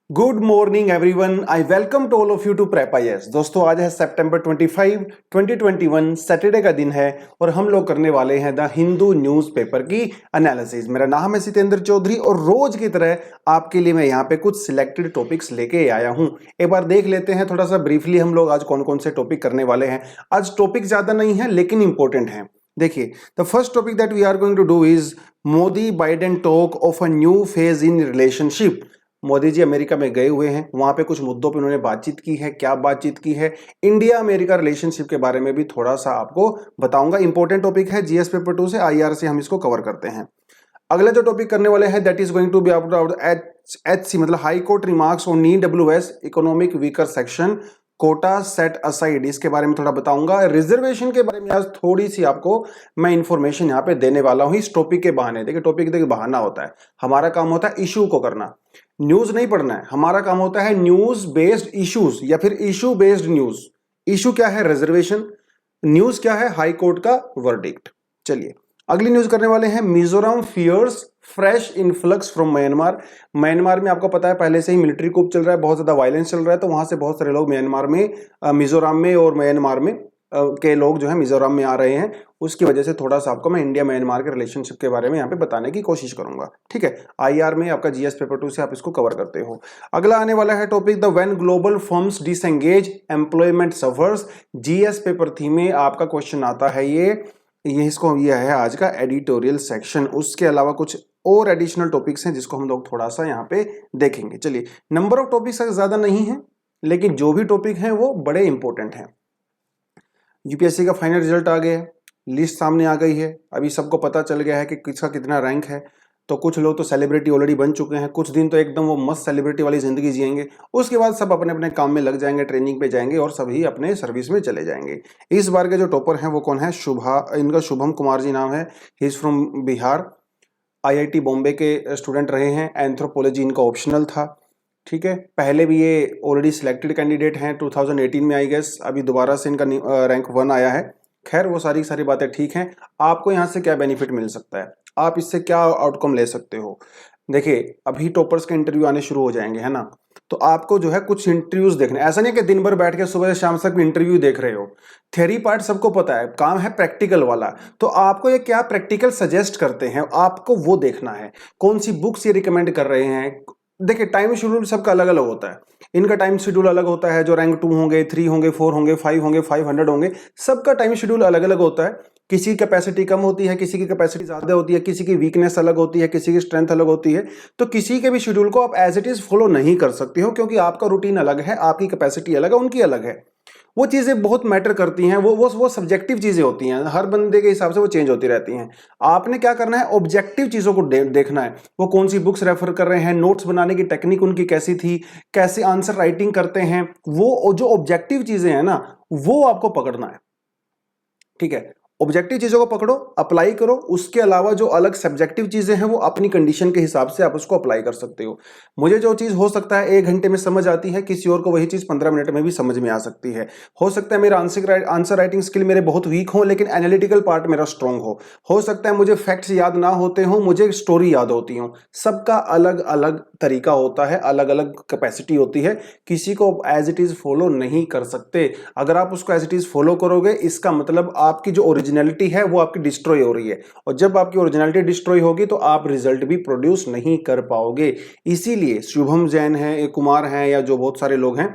Good morning everyone, I welcome to all of you to prep IAS. दोस्तों, आज है सितंबर 25, 2021, Saturday का दिन है और हम लोग करने वाले हैं द हिंदू न्यूज़पेपर की एनालिसिस। मेरा नाम है सितेंद्र चौधरी और रोज की तरह आपके लिए मैं यहाँ पे कुछ सिलेक्टेड टॉपिक्स लेके आया हूँ। एक बार देख लेते हैं थोड़ा सा ब्रीफली हम लोग आज कौन कौन से टॉपिक करने वाले हैं। आज टॉपिक ज्यादा नहीं है लेकिन इंपॉर्टेंट है। देखिए, the first topic that we are going to do is Modi Biden talk of a new phase in relationship. Modi ji America में गए हुए हैं, वहां पे कुछ मुद्दों पे उन्होंने बातचीत की है। क्या बातचीत की है? इंडिया अमेरिका रिलेशनशिप के बारे में भी थोड़ा सा आपको बताऊंगा। इंपॉर्टेंट टॉपिक है, जीएस पेपर 2 से आईआर से हम इसको कवर करते हैं। अगला जो टॉपिक करने वाले हैं that is going to be about HC मतलब high court remarks on EWS economic weaker section quota set aside, इसके बारे में थोड़ा बताऊंगा। रिजर्वेशन के बारे में आज थोड़ी सी आपको मैं इंफॉर्मेशन यहाँ पे देने वाला हूँ इस टॉपिक के बहाने। देखिए, टॉपिक देखिए बहाना होता है, हमारा काम होता है इशू को करना, न्यूज नहीं पढ़ना है। हमारा काम होता है न्यूज बेस्ड इश्यूज या फिर इशू बेस्ड न्यूज। इशू क्या है? रिजर्वेशन। न्यूज क्या है? हाई कोर्ट का वर्डिक्ट। चलिए अगली न्यूज करने वाले हैं। Mizoram fears fresh influx from Myanmar. Myanmar में आपको पता है पहले से ही मिलिट्री कूप चल रहा है, बहुत ज्यादा वायलेंस चल रहा है, तो वहां से बहुत सारे लोग म्यांमार में, मिजोरम में और म्यांमार में के लोग जो है मिजोरम में आ रहे हैं। उसकी वजह से थोड़ा सा आपको मैं इंडिया म्यांमार के रिलेशनशिप के बारे में यहाँ पे बताने की कोशिश करूंगा। ठीक है, आईआर में आपका जीएस पेपर 2 से आप इसको कवर करते हो। अगला आने वाला है topic the when global firms disengage employment suffers. GS paper 3 में आपका क्वेश्चन आता है ये इसको ये है आज का एडिटोरियल सेक्शन। उसके अलावा कुछ और एडिशनल टॉपिक्स हैं जिसको हम लोग थोड़ा सा यहाँ पे देखेंगे। चलिए, नंबर ऑफ टॉपिक्स ज्यादा नहीं है लेकिन जो भी टॉपिक हैं वो बड़े इंपॉर्टेंट हैं। यूपीएससी का फाइनल रिजल्ट आ गया, लिस्ट सामने आ गई है, अभी सबको पता चल गया है कि किसका कितना रैंक है। तो कुछ लोग तो सेलिब्रिटी ऑलरेडी बन चुके हैं, कुछ दिन तो एकदम वो मस्त सेलिब्रिटी वाली जिंदगी जिएंगे। उसके बाद सब अपने अपने काम में लग जाएंगे, ट्रेनिंग पे जाएंगे और सभी अपने सर्विस में चले जाएंगे। इस बार के जो टॉपर हैं वो कौन है? इनका शुभम कुमार जी नाम है। He is from Bihar, IIT Bombay के स्टूडेंट रहे हैं। एंथ्रोपोलॉजी इनका ऑप्शनल था। ठीक है, पहले भी ये ऑलरेडी सिलेक्टेड कैंडिडेट हैं 2018 में आई गेस, अभी दोबारा से इनका रैंक 1 आया है। खैर वो सारी बातें ठीक हैं। आपको यहाँ से क्या बेनिफिट मिल सकता है, आप इससे क्या आउटकम ले सकते हो? देखिए, अभी टॉपर्स के इंटरव्यू आने शुरू हो जाएंगे, है ना? तो आपको जो है कुछ इंटरव्यूज देखने, ऐसा नहीं कि दिन भर बैठ के सुबह से शाम तक इंटरव्यू देख रहे हो। थ्योरी पार्ट सबको पता है, काम है प्रैक्टिकल वाला। तो आपको ये क्या प्रैक्टिकल सजेस्ट करते हैं, आपको वो देखना है। कौन सी बुक्स ये रिकमेंड कर रहे हैं। देखिए, टाइम शेड्यूल सबका अलग अलग होता है। इनका टाइम शेड्यूल अलग होता है, जो रैंक 2 होंगे, 3 होंगे, 4 होंगे, 5 होंगे, 500 होंगे, सबका टाइम शेड्यूल अलग अलग होता है। किसी की कैपेसिटी कम होती है, किसी की कैपेसिटी ज्यादा होती है, किसी की वीकनेस अलग होती है, किसी की स्ट्रेंथ अलग होती है। तो किसी के भी शेड्यूल को आप एज इट इज फॉलो नहीं कर सकते हो, क्योंकि आपका रूटीन अलग है, आपकी कैपेसिटी अलग है, उनकी अलग है। वो चीजें बहुत मैटर करती हैं, वो सब्जेक्टिव चीजें होती हैं, हर बंदे के हिसाब से वो चेंज होती रहती हैं। आपने क्या करना है, ऑब्जेक्टिव चीजों को देखना है। वो कौन सी बुक्स रेफर कर रहे हैं, नोट्स बनाने की टेक्निक उनकी कैसी थी, कैसे आंसर राइटिंग करते हैं, वो जो ऑब्जेक्टिव चीजें हैं ना, वो आपको पकड़ना है। ठीक है, ऑब्जेक्टिव चीजों को पकड़ो, अप्लाई करो। उसके अलावा जो अलग सब्जेक्टिव चीजें हैं वो अपनी कंडीशन के हिसाब से आप उसको अप्लाई कर सकते हो। मुझे जो चीज हो सकता है 1 घंटे में समझ आती है, किसी और को वही चीज 15 मिनट में भी समझ में आ सकती है। हो सकता है मेरा आंसर राइटिंग स्किल मेरे बहुत वीक हो लेकिन एनालिटिकल पार्ट मेरा स्ट्रांग हो सकता है मुझे फैक्ट्स याद ना होते हो, मुझे स्टोरी याद होती हो। सबका अलग अलग तरीका होता है, अलग अलग कैपेसिटी होती है। किसी को एज इट इज फॉलो नहीं कर सकते। अगर आप उसको एज इट इज फॉलो करोगे, इसका मतलब आपकी जो ओरिजिनलिटी है वो आपकी डिस्ट्रॉय हो रही है, और जब आपकी ओरिजिनलिटी डिस्ट्रॉय होगी तो आप रिजल्ट भी प्रोड्यूस नहीं कर पाओगे। इसीलिए शुभम जैन है, कुमार हैं, या जो बहुत सारे लोग हैं,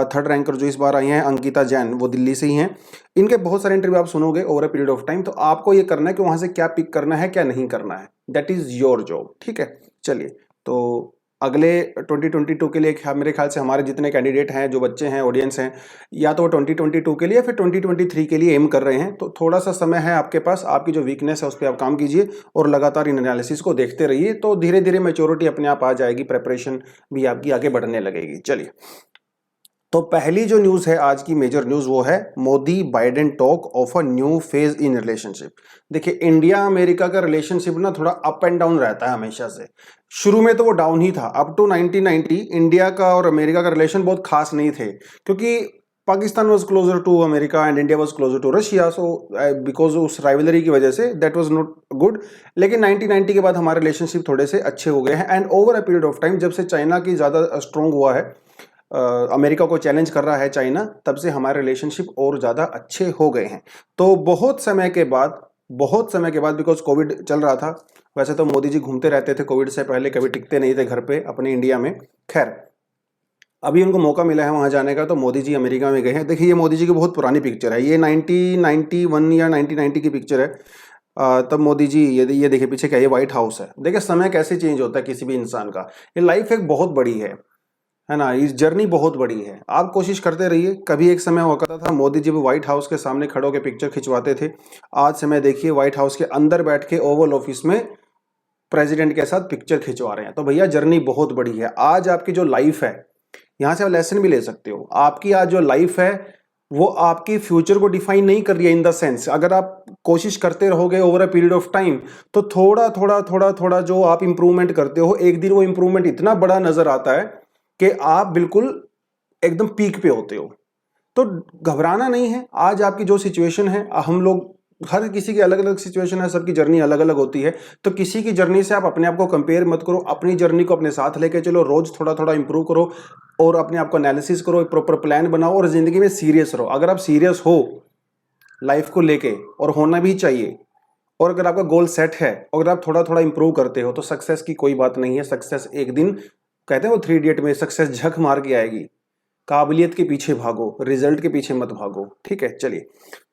थर्ड रैंकर जो इस बार आई हैं अंकिता जैन, वो दिल्ली से ही हैं। इनके बहुत सारे इंटरव्यू आप सुनोगे over a period of time. तो आपको ये करना है कि वहां से क्या पिक करना है, क्या नहीं करना है। That is your job. ठीक है, चलिए तो अगले 2022 के लिए मेरे ख्याल से हमारे जितने कैंडिडेट हैं, जो बच्चे हैं, ऑडियंस हैं, या तो वो 2022 के लिए फिर 2023 के लिए एम कर रहे हैं, तो थोड़ा सा समय है आपके पास। आपकी जो वीकनेस है उस पर आप काम कीजिए और लगातार इन एनालिसिस को देखते रहिए, तो धीरे धीरे मैच्योरिटी अपने आप आ जाएगी, प्रेपरेशन भी आपकी आगे बढ़ने लगेगी। चलिए, तो पहली जो न्यूज है आज की मेजर न्यूज वो है Modi Biden talk of a new phase in relationship. देखिए, इंडिया अमेरिका का रिलेशनशिप ना थोड़ा अप एंड डाउन रहता है हमेशा से। शुरू में तो वो डाउन ही था। अप टू 1990 इंडिया का और अमेरिका का रिलेशन बहुत खास नहीं थे, क्योंकि Pakistan was closer to America and India was closer to Russia, so because उस राइवलरी की वजह say that was not good. लेकिन 1990 के बाद हमारे रिलेशनशिप थोड़े से अच्छे हो गए हैं and over a period of time, जब से चाइना की ज़्यादा स्ट्रॉन्ग हुआ है, अमेरिका को चैलेंज कर रहा है चाइना, तब से हमारे रिलेशनशिप और ज़्यादा अच्छे हो गए हैं। तो बहुत समय के बाद बिकॉज कोविड चल रहा था, वैसे तो मोदी जी घूमते रहते थे कोविड से पहले, कभी टिकते नहीं थे घर पे अपने इंडिया में। खैर, अभी उनको मौका मिला है वहाँ जाने का, तो मोदी जी अमेरिका में गए हैं। देखिए, ये मोदी जी की बहुत पुरानी पिक्चर है, ये 1991 या 1990 की पिक्चर है। तब मोदी जी, ये देखिए पीछे क्या, ये व्हाइट हाउस है। देखिए समय कैसे चेंज होता है किसी भी इंसान का। ये लाइफ एक बहुत बड़ी है ना, इस जर्नी बहुत बड़ी है। आप कोशिश करते रहिए। कभी एक समय हुआ करता था मोदी जी भी व्हाइट हाउस के सामने खड़े होकर पिक्चर खिंचवाते थे। आज समय देखिए, व्हाइट हाउस के अंदर बैठ के ओवल ऑफिस में प्रेसिडेंट के साथ पिक्चर खिंचवा रहे हैं। तो भैया जर्नी बहुत बड़ी है। आज आपकी जो लाइफ है, यहाँ से आप लेसन भी ले सकते हो। आपकी आज जो लाइफ है वो आपकी फ्यूचर को डिफाइन नहीं कर रही है, इन द सेंस अगर आप कोशिश करते रहोगे over a period of time, तो थोड़ा थोड़ा थोड़ा थोड़ा जो आप इंप्रूवमेंट करते हो, एक दिन वो इंप्रूवमेंट इतना बड़ा नजर आता है कि आप बिल्कुल एकदम पीक पे होते हो। तो घबराना नहीं है। आज आपकी जो सिचुएशन है, हम लोग हर किसी की अलग अलग सिचुएशन है, सबकी जर्नी अलग अलग होती है। तो किसी की जर्नी से आप अपने आप को कंपेयर मत करो, अपनी जर्नी को अपने साथ लेके चलो, रोज थोड़ा थोड़ा इंप्रूव करो और अपने आप को एनालिसिस करो, एक प्रॉपर प्लान बनाओ और जिंदगी में सीरियस रहो। अगर आप सीरियस हो लाइफ को लेके, और होना भी चाहिए, और अगर आपका गोल सेट है और अगर आप थोड़ा थोड़ा इंप्रूव करते हो, तो सक्सेस की कोई बात नहीं है। सक्सेस एक दिन, कहते हैं वो 3 इडियट में, सक्सेस झक मार के आएगी। काबिलियत के पीछे भागो, रिजल्ट के पीछे मत भागो। ठीक है, चलिए।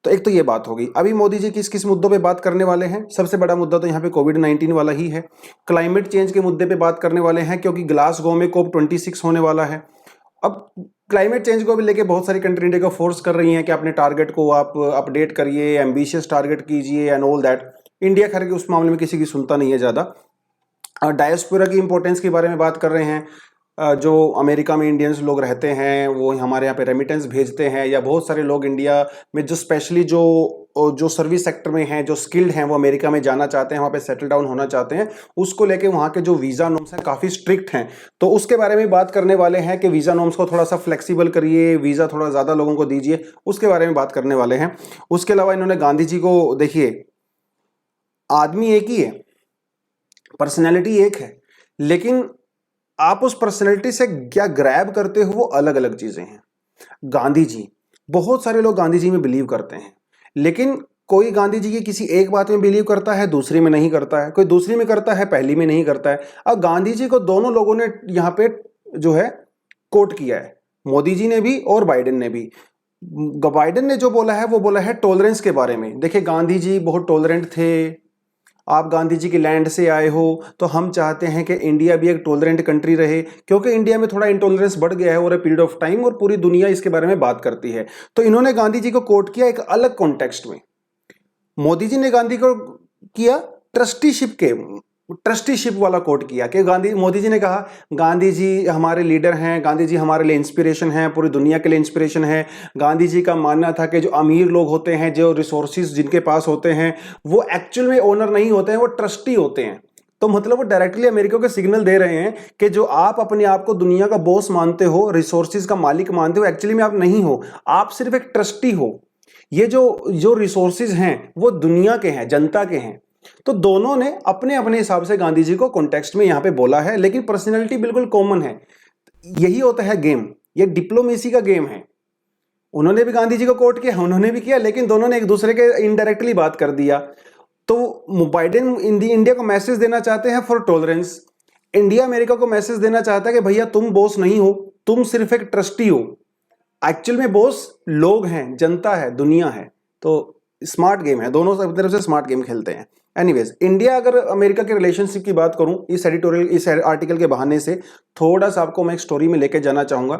तो एक तो ये बात होगी। अभी मोदी जी किस किस मुद्दों पे बात करने वाले हैं? सबसे बड़ा मुद्दा तो यहाँ पे कोविड-19 वाला ही है। क्लाइमेट चेंज के मुद्दे पे बात करने वाले हैं, क्योंकि ग्लासगो में COP26 होने वाला है। अब क्लाइमेट चेंज को भी लेके बहुत सारी कंट्री इंडिया को फोर्स कर रही हैं कि अपने टारगेट को आप अपडेट करिए, एम्बिशियस टारगेट कीजिए एंड ऑल दैट। इंडिया खैर उस मामले में किसी की सुनता नहीं है ज़्यादा। डायस्पोरा की इंपॉर्टेंस के बारे में बात कर रहे हैं। जो अमेरिका में इंडियंस लोग रहते हैं, वो हमारे यहाँ पे रेमिटेंस भेजते हैं, या बहुत सारे लोग इंडिया में जो स्पेशली जो सर्विस सेक्टर में हैं, जो स्किल्ड हैं, वो अमेरिका में जाना चाहते हैं, वहाँ पे सेटल डाउन होना चाहते हैं। उसको लेके वहाँ के जो वीज़ा नॉर्म्स हैं काफ़ी स्ट्रिक्ट हैं। तो उसके बारे में बात करने वाले हैं कि वीज़ा नॉर्म्स को थोड़ा सा फ्लेक्सिबल करिए, वीज़ा थोड़ा ज़्यादा लोगों को दीजिए, उसके बारे में बात करने वाले हैं। उसके अलावा इन्होंने गांधी जी को, देखिए आदमी एक ही है, पर्सनैलिटी एक है, लेकिन आप उस पर्सनैलिटी से क्या ग्रैब करते हो वो अलग अलग चीजें हैं। गांधी जी, बहुत सारे लोग गांधी जी में बिलीव करते हैं, लेकिन कोई गांधी जी की किसी एक बात में बिलीव करता है, दूसरी में नहीं करता है, कोई दूसरी में करता है, पहली में नहीं करता है। अब गांधी जी को दोनों लोगों ने यहाँ पे जो है कोट किया है, मोदी जी ने भी और बाइडेन ने भी। बाइडेन ने जो बोला है वो बोला है टॉलरेंस के बारे में। देखिए गांधी जी बहुत टॉलरेंट थे, आप गांधी जी की लैंड से आए हो, तो हम चाहते हैं कि इंडिया भी एक टॉलरेंट कंट्री रहे, क्योंकि इंडिया में थोड़ा इंटॉलरेंस बढ़ गया है over a period of time, और पूरी दुनिया इसके बारे में बात करती है। तो इन्होंने गांधी जी को कोट किया एक अलग कॉन्टेक्स्ट में। मोदी जी ने गांधी को किया ट्रस्टीशिप वाला कोट किया कि मोदी जी ने कहा गांधी जी हमारे लीडर हैं, गांधी जी हमारे लिए इंस्पिरेशन हैं, पूरी दुनिया के लिए इंस्पिरेशन है। गांधी जी का मानना था कि जो अमीर लोग होते हैं, जो रिसोर्सेज जिनके पास होते हैं, वो एक्चुअल में ओनर नहीं होते हैं, वो ट्रस्टी होते हैं। तो मतलब वो डायरेक्टली अमेरिका को सिग्नल दे रहे हैं कि जो आप अपने आप को दुनिया का बॉस मानते हो, रिसोर्सेज का मालिक मानते हो, एक्चुअली में आप नहीं हो, आप सिर्फ एक ट्रस्टी हो। ये जो रिसोर्सेज हैं वो दुनिया के हैं, जनता के हैं। तो दोनों ने अपने अपने हिसाब से गांधी जी को कॉन्टेक्स्ट में यहां पे बोला है, लेकिन पर्सनैलिटी बिल्कुल कॉमन है। यही होता है गेम, ये डिप्लोमेसी का गेम है। उन्होंने भी गांधी जी को कोट किया, उन्होंने भी किया, लेकिन दोनों ने एक दूसरे के इनडायरेक्टली बात कर दिया। तो बाइडेन इंडिया को मैसेज देना चाहते हैं फॉर टॉलरेंस, इंडिया अमेरिका को मैसेज देना चाहता है कि भैया तुम बॉस नहीं हो, तुम सिर्फ एक ट्रस्टी हो। एक्चुअल में बॉस लोग हैं, जनता है, दुनिया है। तो स्मार्ट गेम है, दोनों तरफ से स्मार्ट गेम खेलते हैं। एनीवेज, इंडिया अगर अमेरिका के रिलेशनशिप की बात करूं, इस एडिटोरियल, इस आर्टिकल के बहाने से थोड़ा सा आपको मैं एक स्टोरी में लेके जाना चाहूंगा।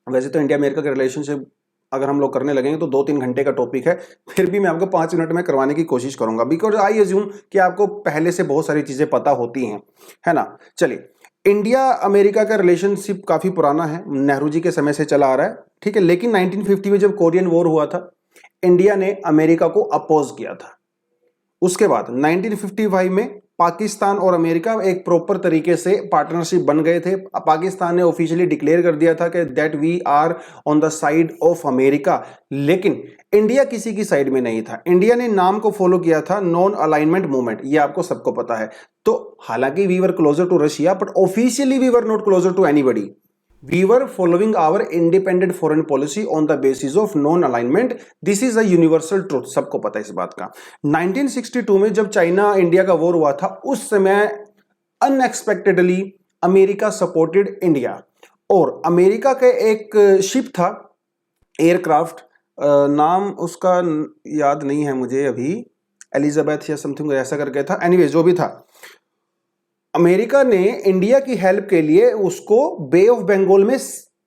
वैसे तो इंडिया अमेरिका के रिलेशनशिप अगर हम लोग करने लगेंगे तो 2-3 घंटे का टॉपिक है, फिर भी मैं आपको 5 मिनट में करवाने की कोशिश करूंगा, बिकॉज आई अज्यूम कि आपको पहले से बहुत सारी चीजें पता होती हैं, है ना। चलिए, इंडिया अमेरिका का रिलेशनशिप काफी पुराना है, नेहरू जी के समय से चला आ रहा है, ठीक है। लेकिन 1950 में जब कोरियन वॉर हुआ था, इंडिया ने अमेरिका को अपोज किया था। उसके बाद 1955 में पाकिस्तान और अमेरिका एक प्रॉपर तरीके से पार्टनरशिप बन गए थे। पाकिस्तान ने ऑफिशियली डिक्लेयर कर दिया था कि that we are on the side of America, लेकिन इंडिया किसी की साइड में नहीं था। इंडिया ने नाम को फॉलो किया था नॉन अलाइनमेंट मूवमेंट, ये आपको सबको पता है। तो हालांकि we were closer to Russia but officially we were not closer to anybody. We were following our independent foreign policy on the basis of non-alignment. This is a universal truth. सबको पता है इस बात का। 1962 में जब चाइना इंडिया का war हुआ था, उस समय अनएक्सपेक्टेडली अमेरिका सपोर्टेड इंडिया, और अमेरिका का एक शिप था, एयरक्राफ्ट, नाम उसका याद नहीं है मुझे अभी, एलिजाबेथ या समथिंग ऐसा करके था। एनीवे जो भी था, अमेरिका ने इंडिया की हेल्प के लिए उसको बे ऑफ बंगाल में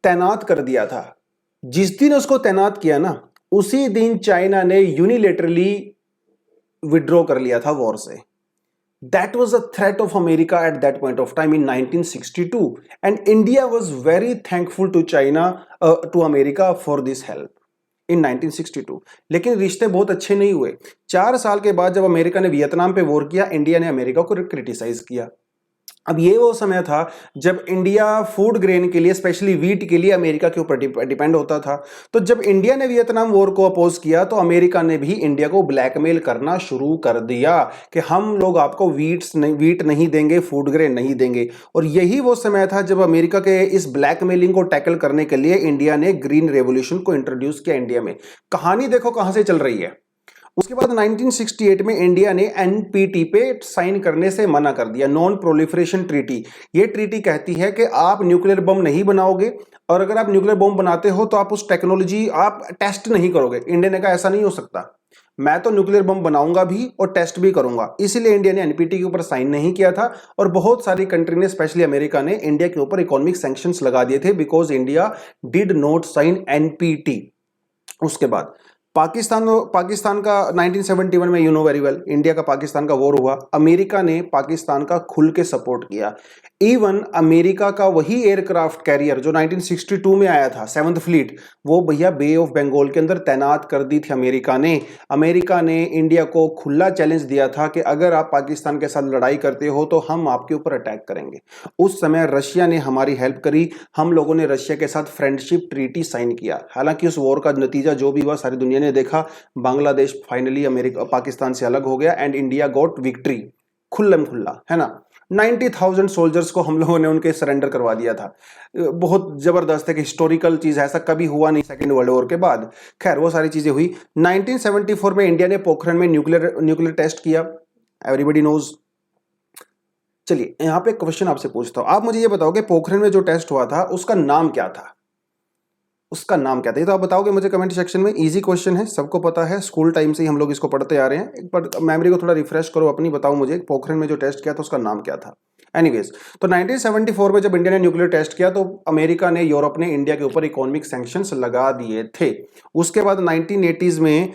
तैनात कर दिया था। जिस दिन उसको तैनात किया ना, उसी दिन चाइना ने यूनिलेटरली विड्रॉ कर लिया था वॉर से। That was a threat of America at that point of time in 1962 and India was very thankful to China to America for this help in 1962। लेकिन रिश्ते बहुत अच्छे नहीं हुए। 4 साल के बाद जब अमेरिका ने वियतनाम पे वॉर किया, इंडिया ने अमेरिका को क्रिटिसाइज किया। अब ये वो समय था जब इंडिया फूड ग्रेन के लिए, स्पेशली वीट के लिए, अमेरिका के ऊपर डिपेंड होता था। तो जब इंडिया ने वियतनाम वॉर को अपोज किया तो अमेरिका ने भी इंडिया को ब्लैकमेल करना शुरू कर दिया कि हम लोग आपको वीट नहीं देंगे, फूड ग्रेन नहीं देंगे। और यही वो समय था जब अमेरिका के इस ब्लैकमेलिंग को टैकल करने के लिए इंडिया ने ग्रीन रेवोल्यूशन को इंट्रोड्यूस किया इंडिया में। कहानी देखो कहां से चल रही है। उसके बाद 1968 में इंडिया ने एनपीटी पे साइन करने से मना कर दिया, नॉन प्रोलिफरेशन ट्रीटी। ये ट्रीटी कहती है कि आप न्यूक्लियर बम नहीं बनाओगे, और अगर आप न्यूक्लियर बम बनाते हो तो आप उस टेक्नोलॉजी आप टेस्ट नहीं करोगे। इंडिया ने कहा ऐसा नहीं हो सकता, मैं तो न्यूक्लियर बम बनाऊंगा भी और टेस्ट भी करूंगा। इसीलिए इंडिया ने एनपीटी के ऊपर साइन नहीं किया था, और बहुत सारी कंट्री ने, स्पेशली अमेरिका ने, इंडिया के ऊपर इकोनॉमिक सैंक्शंस लगा दिए थे because India did not sign NPT. उसके बाद पाकिस्तान का 1971 में, you know very well, India का पाकिस्तान का वॉर हुआ। अमेरिका ने पाकिस्तान का खुल के सपोर्ट किया। इवन अमेरिका का वही एयरक्राफ्ट कैरियर जो 1962 में आया था, 7th फ्लीट, वो भैया बे ऑफ बंगाल के अंदर तैनात कर दी थी अमेरिका ने। अमेरिका ने इंडिया को खुला चैलेंज दिया था कि अगर आप पाकिस्तान के साथ लड़ाई करते हो तो हम आपके ऊपर अटैक करेंगे। उस समय रशिया ने हमारी हेल्प करी, हम लोगों ने रशिया के साथ फ्रेंडशिप ट्रीटी साइन किया। हालांकि उस वॉर का नतीजा जो भी हुआ सारी दुनिया ने देखा, बांग्लादेश फाइनली पाकिस्तान से अलग हो गया एंड इंडिया गॉट विक्ट्री, खुल्लम खुल्ला, है ना। 90,000 सोल्जर्स को हम लोगों ने उनके सरेंडर करवा दिया था। बहुत जबरदस्त है कि हिस्टोरिकल चीज, ऐसा कभी हुआ नहीं सेकेंड वर्ल्ड वॉर के बाद। खैर वो सारी चीजें हुई। 1974 में इंडिया ने पोखरण में न्यूक्लियर टेस्ट किया, एवरीबॉडी नोज। चलिए यहां पे क्वेश्चन आपसे पूछता हूं, आप मुझे ये बताओ कि पोखरण में जो टेस्ट हुआ था उसका नाम क्या था? उसका नाम क्या था? ये तो आप बताओगे मुझे कमेंट सेक्शन में। इजी क्वेश्चन है, सबको पता है, स्कूल टाइम से ही हम लोग इसको पढ़ते आ रहे हैं। एक बार मेमोरी को थोड़ा रिफ्रेश करो अपनी, बताओ मुझे पोखरण में जो टेस्ट किया था उसका नाम क्या था? एनीवेज, तो 1974 में जब इंडिया ने न्यूक्लियर टेस्ट किया तो अमेरिका ने, यूरोप ने इंडिया के ऊपर इकोनॉमिक सैंक्शंस लगा दिए थे। उसके बाद 1980s में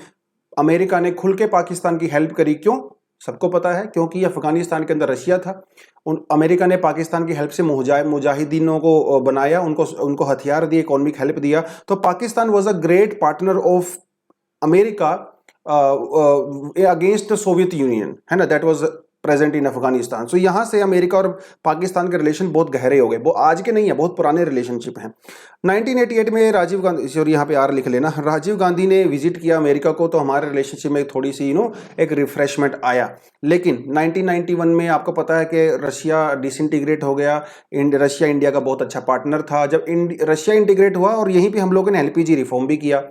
अमेरिका ने खुल के पाकिस्तान की हेल्प करी। क्यों? सबको पता है, क्योंकि अफगानिस्तान के अंदर रशिया था। अमेरिका ने पाकिस्तान की हेल्प से मुजाहिदीनों को बनाया, उनको हथियार दिए, इकोनॉमिक हेल्प दिया। तो Pakistan was a great partner of America against the Soviet Union, है ना, that was present in Afghanistan. So यहां से अमेरिका और पाकिस्तान के रिलेशन बहुत गहरे हो गए। वो आज के नहीं है, बहुत पुराने रिलेशनशिप हैं। 1988 में राजीव गांधी, सॉरी यहाँ पे आर लिख लेना, राजीव गांधी ने विजिट किया अमेरिका को, तो हमारे रिलेशनशिप में थोड़ी सी एक रिफ्रेशमेंट आया। लेकिन 1991 में आपको पता है कि रशिया डिसइंटीग्रेट हो गया। रशिया इंडिया का बहुत अच्छा पार्टनर था। जब रशिया इंटीग्रेट हुआ और यहीं पर हम लोगों ने एलपीजी रिफॉर्म भी किया,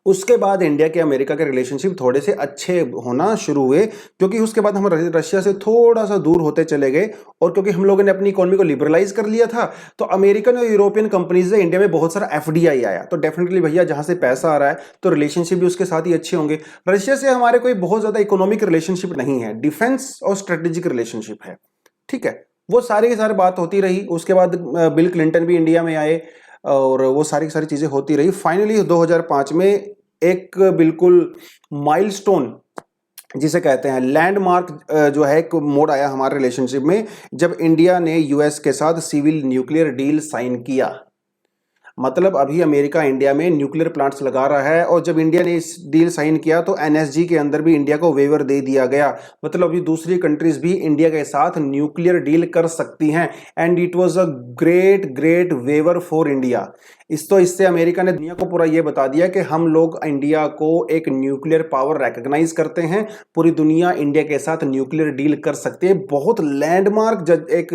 उसके बाद इंडिया के अमेरिका के रिलेशनशिप थोड़े से अच्छे होना शुरू हुए, क्योंकि उसके बाद हम रशिया से थोड़ा सा दूर होते चले गए। और क्योंकि हम लोगों ने अपनी इकोनॉमी को लिबरलाइज कर लिया था, तो अमेरिकन और यूरोपियन कंपनीज से इंडिया में बहुत सारा एफडीआई आया। तो डेफिनेटली भैया जहां से पैसा आ रहा है तो रिलेशनशिप भी उसके साथ ही अच्छे होंगे। रशिया से हमारे कोई बहुत ज्यादा इकोनॉमिक रिलेशनशिप नहीं है, डिफेंस और स्ट्रेटेजिक रिलेशनशिप है, ठीक है। वो सारी की सारी बात होती रही। उसके बाद बिल क्लिंटन भी इंडिया में आए और वो सारी की सारी चीजें होती रही। फाइनली 2005 में एक बिल्कुल माइलस्टोन जिसे कहते हैं लैंडमार्क जो है एक मोड़ आया हमारे रिलेशनशिप में, जब इंडिया ने यूएस के साथ सिविल न्यूक्लियर डील साइन किया। मतलब अभी अमेरिका इंडिया में न्यूक्लियर प्लांट्स लगा रहा है, और जब इंडिया ने इस डील साइन किया तो एनएसजी के अंदर भी इंडिया को वेवर दे दिया गया। मतलब अभी दूसरी कंट्रीज भी इंडिया के साथ न्यूक्लियर डील कर सकती हैं, and it was a great great waiver for India. इससे अमेरिका ने दुनिया को पूरा ये बता दिया कि हम लोग इंडिया को एक न्यूक्लियर पावर रिकॉग्नाइज करते हैं, पूरी दुनिया इंडिया के साथ न्यूक्लियर डील कर सकती है। बहुत लैंडमार्क एक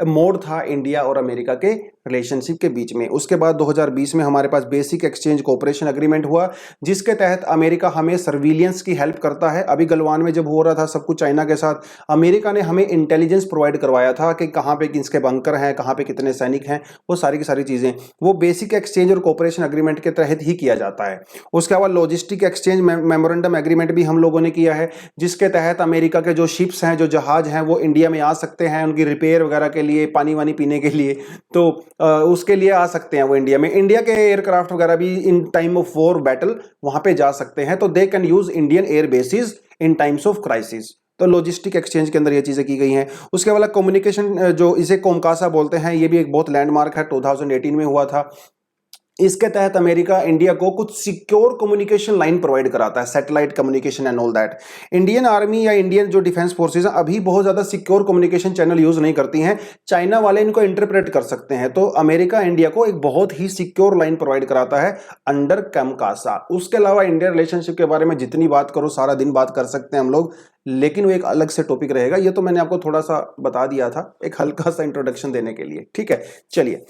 मोड़ था इंडिया और अमेरिका के रिलेशनशिप के बीच में। उसके बाद 2020 में हमारे पास बेसिक एक्सचेंज कोऑपरेशन एग्रीमेंट हुआ, जिसके तहत अमेरिका हमें सर्विलियंस की हेल्प करता है। अभी गलवान में जब हो रहा था सब कुछ चाइना के साथ, अमेरिका ने हमें इंटेलिजेंस प्रोवाइड करवाया था कि कहाँ पे किसके बंकर हैं, कहाँ पे कितने सैनिक हैं, वो सारी की सारी चीजें वो बेसिक एक्सचेंज और कोऑपरेशन एग्रीमेंट के तहत ही किया जाता है। उसके बाद लॉजिस्टिक एक्सचेंज मेमोरेंडम एग्रीमेंट भी हम लोगों ने किया है, जिसके तहत अमेरिका के जो शिप्स हैं, जो जहाज हैं, वो इंडिया में आ सकते हैं उनकी रिपेयर वगैरह के लिए, पानी वानी पीने के लिए, तो उसके लिए आ सकते हैं वो इंडिया में। इंडिया के एयरक्राफ्ट वगैरह भी in time of war battle वहां पे जा सकते हैं, तो they can use Indian air bases in times of crisis. तो लॉजिस्टिक एक्सचेंज के अंदर ये चीजें की गई हैं। उसके बाद कम्युनिकेशन, जो इसे कोमकासा बोलते हैं, ये भी एक बहुत लैंडमार्क है, 2018 में हुआ था। इसके तहत अमेरिका इंडिया को कुछ सिक्योर कम्युनिकेशन लाइन प्रोवाइड कराता है, satellite communication and all that. Indian army या इंडियन जो डिफेंस फोर्सेज हैं अभी बहुत ज्यादा सिक्योर कम्युनिकेशन चैनल यूज नहीं करती हैं, चाइना वाले इनको इंटरप्रेट कर सकते हैं। तो अमेरिका इंडिया को एक बहुत ही सिक्योर लाइन प्रोवाइड कराता है अंडर कमकासा। उसके अलावा इंडिया रिलेशनशिप के बारे में जितनी बात करो, सारा दिन बात कर सकते हैं हम लोग, लेकिन वो एक अलग से टॉपिक रहेगा। ये तो मैंने आपको थोड़ा सा बता दिया था, एक हल्का सा इंट्रोडक्शन देने के लिए, ठीक है। चलिए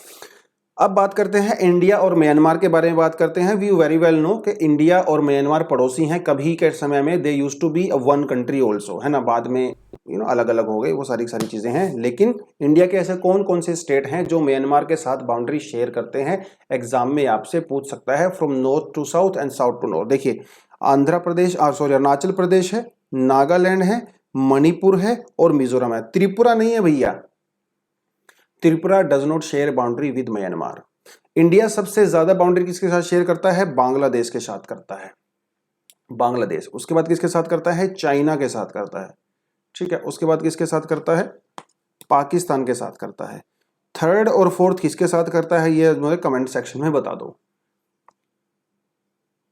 अब बात करते हैं इंडिया और म्यांमार के बारे में बात करते हैं। वी वेरी वेल नो कि इंडिया और म्यांमार पड़ोसी हैं। कभी के समय में they used to be one country also, है ना, बाद में अलग अलग हो गए, वो सारी सारी चीजें हैं। लेकिन इंडिया के ऐसे कौन कौन से स्टेट हैं जो म्यांमार के साथ बाउंड्री शेयर करते हैं, एग्जाम में आपसे पूछ सकता है, from north to south and south to north. देखिए आंध्र प्रदेश, सॉरी अरुणाचल प्रदेश है, नागालैंड है, मणिपुर है और मिजोरम है। त्रिपुरा नहीं है भैया, Tripura does not share boundary with Myanmar. India सबसे ज्यादा बाउंड्री किसके साथ शेयर करता है? बांग्लादेश के साथ करता है, बांग्लादेश। उसके बाद किसके साथ करता है? चाइना के साथ करता है, ठीक है। उसके बाद किसके साथ करता है? पाकिस्तान के साथ करता है। थर्ड और फोर्थ किसके साथ करता है, ये मुझे कमेंट सेक्शन में बता दो,